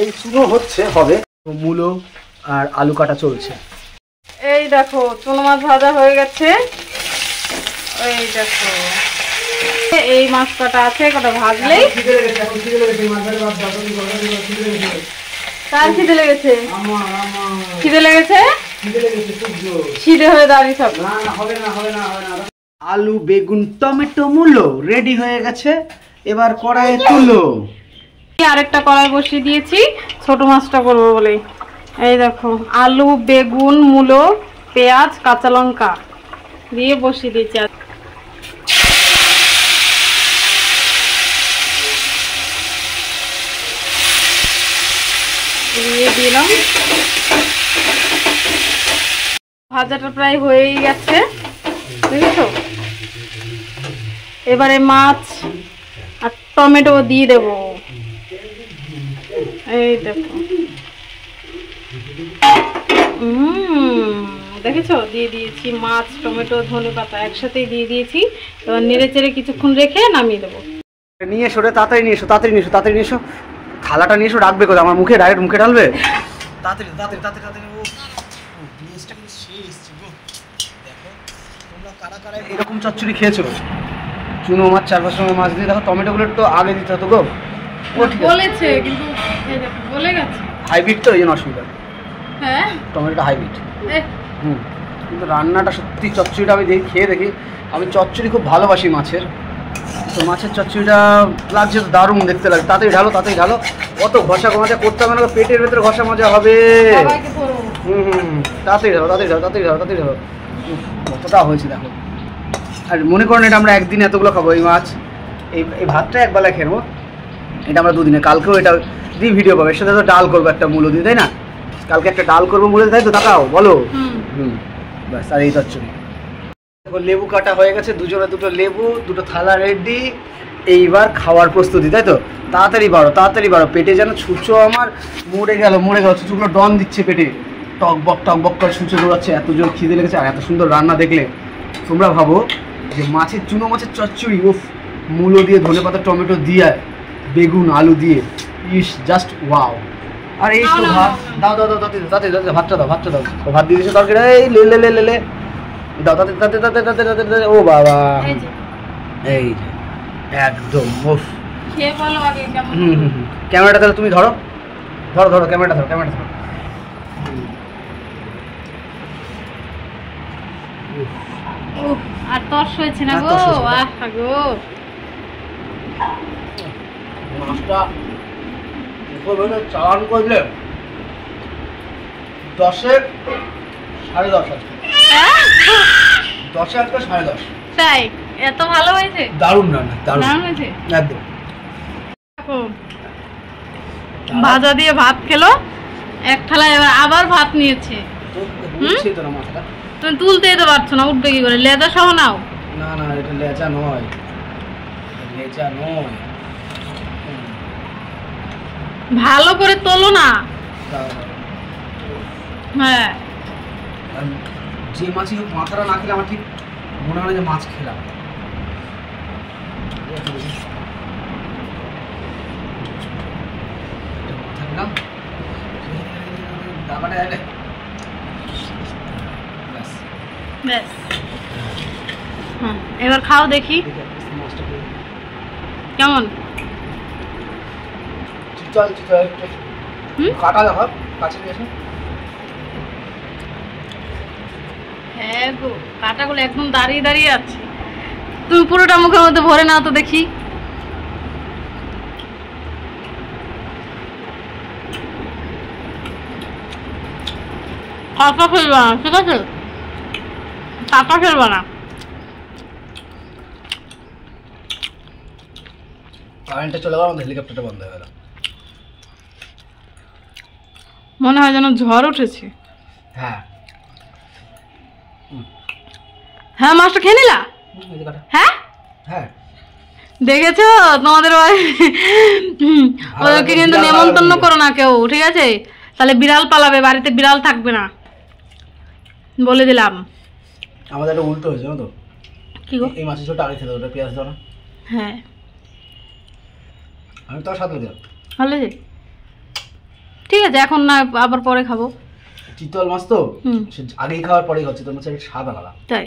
এই চুনো হচ্ছে হবে, মূলো আর আলু কাটা চলছে। এই দেখো চুনো মাছ ভাজা হয়ে গেছে। এই দেখো এই মাছ কাটা আছে, কটা ভাজলেই। কার খিদে লেগেছে? খিদে লেগেছে, খিদে হয়ে দাঁড়িয়ে সব। আলু বেগুন টমেটো মূলো রেডি হয়ে গেছে, এবার কড়াইয়ে তুলো। আরেকটা কড়াই বসিয়ে দিয়েছি ছোট মাছটা করবো বলে। এই দেখো আলু বেগুন মূলো পেঁয়াজ কাঁচা লঙ্কা দিয়ে বসিয়ে দিয়েছি। দিয়ে দিলাম, ভাজাটা প্রায় হয়েই গেছে বুঝেছো। এবারে মাছ আর টমেটো দিয়ে দেব। এই দেখো দেখেছো দিয়ে দিয়েছি মাছ টমেটো ধনেপাতা একসাথেই দিয়ে দিয়েছি। এবার নেড়ে চেড়ে কিছুক্ষণ রেখে নামিয়ে দেবো। নিয়ে এসো রে, তাড়াতাড়ি নিয়ে এসো, তাড়াতাড়ি নিয়ে এসো, তাড়াতাড়ি নিয়ে এসো। থালাটা নিয়ে এসো, রাখবে কোথায়? আমার মুখে ডাইরেক্ট মুখে ঢালবে? তাড়াতাড়ি তাড়াতাড়ি তাড়াতাড়ি তাড়াতাড়ি। জিনিসটা কিন্তু সেই এসছে গো। দেখো তোমরা কারা কারা এরকম চচ্চড়ি খেয়েছো? চুনো মাছ 4-5 রকমের মাছ দিয়ে, দেখো টমেটোগুলো একটু আগে দিতে হতো গো। বলেছে কিন্তু এই দেখো বলে গেছে। হাইব্রিড তো, এই জন্য অসুবিধা। হ্যাঁ টমেটোটা হাইব্রিড। কিন্তু রান্নাটা সত্যি, চচ্চড়িটা আমি খেয়ে দেখি। আমি চচ্চড়ি খুব ভালোবাসি মাছের, তো মাছের চচ্চড়িটা লাগছে তো দারুণ দেখতে লাগে। তাড়াতাড়ি ঢালো, তাড়াতাড়ি ঢালো। অত ঘষা মজা করতে হবে না, পেটের ভেতরে ঘষা মজা হবে। তাড়াতাড়ি ঢালো, তাড়াতাড়ি ঢালো, তাড়াতাড়ি ঢালো, তাড়াতাড়ি ঢালো। কতটা হয়েছে দেখো। আর মনে করেন এটা আমরা একদিন এতগুলো খাবো এই মাছ। এই ভাতটা একবেলা খেয়ে নেবো, এটা আমরা দুদিনে। কালকেও এটা দিয়ে ভিডিও পাবো, এর সাথে তো ডাল করবো একটা মূলো দিয়ে, তাই না? কালকে একটা ডাল করবো মূলো দিয়ে, তাই তো? তাকাও বলো। ব্যাস, আর এই চচ্চড়ি। লেবু কাটা হয়ে গেছে, দুজনে দুটো লেবু, দুটো থালা রেডি। এইবার খাওয়ার প্রস্তুতি, তাই তো? তাড়াতাড়ি বাড়ো, তাড়াতাড়ি বাড়ো। পেটে যেন ছুঁচো আমার মরে গেল, ছুঁচোগুলো ডন দিচ্ছে পেটে, টক বক করে ছুঁচো দৌড়াচ্ছে। এত জোর খিদে লেগেছে, আর এত সুন্দর রান্না দেখলে তোমরা ভাবো যে মাছের চুনো মাছের চচ্চড়ি, উফ, মূলো দিয়ে ধনেপাতা টমেটো দিয়ে বেগুন আলু দিয়ে, ইস জাস্ট ওয়াও। আর এই তো ভাত, দাও দাও দাও, তাড়াতাড়ি ভাতটা দাও, ভাতটা দাও। ভাত দিয়ে দিয়েছো তরকারি, এই লে লে লে লে লে দাও, তাতে। ও বাবা, এই যে একদম উফ। খেয়ে বলো আগে কেমন। ক্যামেরাটা তাহলে তুমি ধরো, ধরো ধরো ক্যামেরাটা ধরো, ক্যামেরাটা ধরো। আর তর্স হয়েছে না গো, আহা গো। মাছটা চালান করলে 10-এ 10.5 আজকে। 10-এ আজকে 10.5। তাই এত ভালো হয়েছে? দারুণ রান্না, দারুণ হয়েছে একদম। ভাজা দিয়ে ভাত খেলো এক থালায়, এবার আবার ভাত নিয়েছে। তুমি তুলতেই তো পারছো না, উঠবে কি করে? লেজা সহ নাও। না না, এটা লেজা নয়, লেজা নয়। ভালো করে তোলো না। হ্যাঁ, যে মাছই হোক মাথাটা না খেলে আমার ঠিক মনে হয় যে মাছ খেলাম। এবার খাও দেখি কেমন। কাটা দেখো, কাছে নিয়েছো? হ্যাঁ গো, কাঁটাগুলো একদম দাঁড়িয়ে দাঁড়িয়ে আছে। তুমি পুরোটা মুখের মধ্যে ভরে নাও তো দেখি। কাঁটা ফেলবা না, ঠিক আছে? কাঁটা ফেলবা না। কারেন্টটা চলে গেল, আমাদের হেলিকপ্টারটা বন্ধ হয়ে গেল। মনে হয় যেন ঝড় উঠেছে। হ্যাঁ হ্যাঁ, মাছটা খেয়ে নিলা? হ্যাঁ হ্যাঁ, দেখেছো তোমাদের ওদেরকে কিন্তু নেমন্তন্ন করো না কেউ, ঠিক আছে? তাহলে বিড়াল পালাবে, বাড়িতে বিড়াল থাকবে না, বলে দিলাম। আমাদের একটা উল্টো হয়েছে, জানো তো? কি গো? এই মাছের ছোটটা আগে খেতে ওটা পেঁয়াজ দাও না। হ্যাঁ, আমি তো সাথে দিলাম। ভালো যে ঠিক আছে, এখন না আবার পরে খাবো। চিতল মাছ তো হুম সে আগেই খাওয়ার পরেই হচ্ছে, তোমার স্বাদ আলাদা। তাই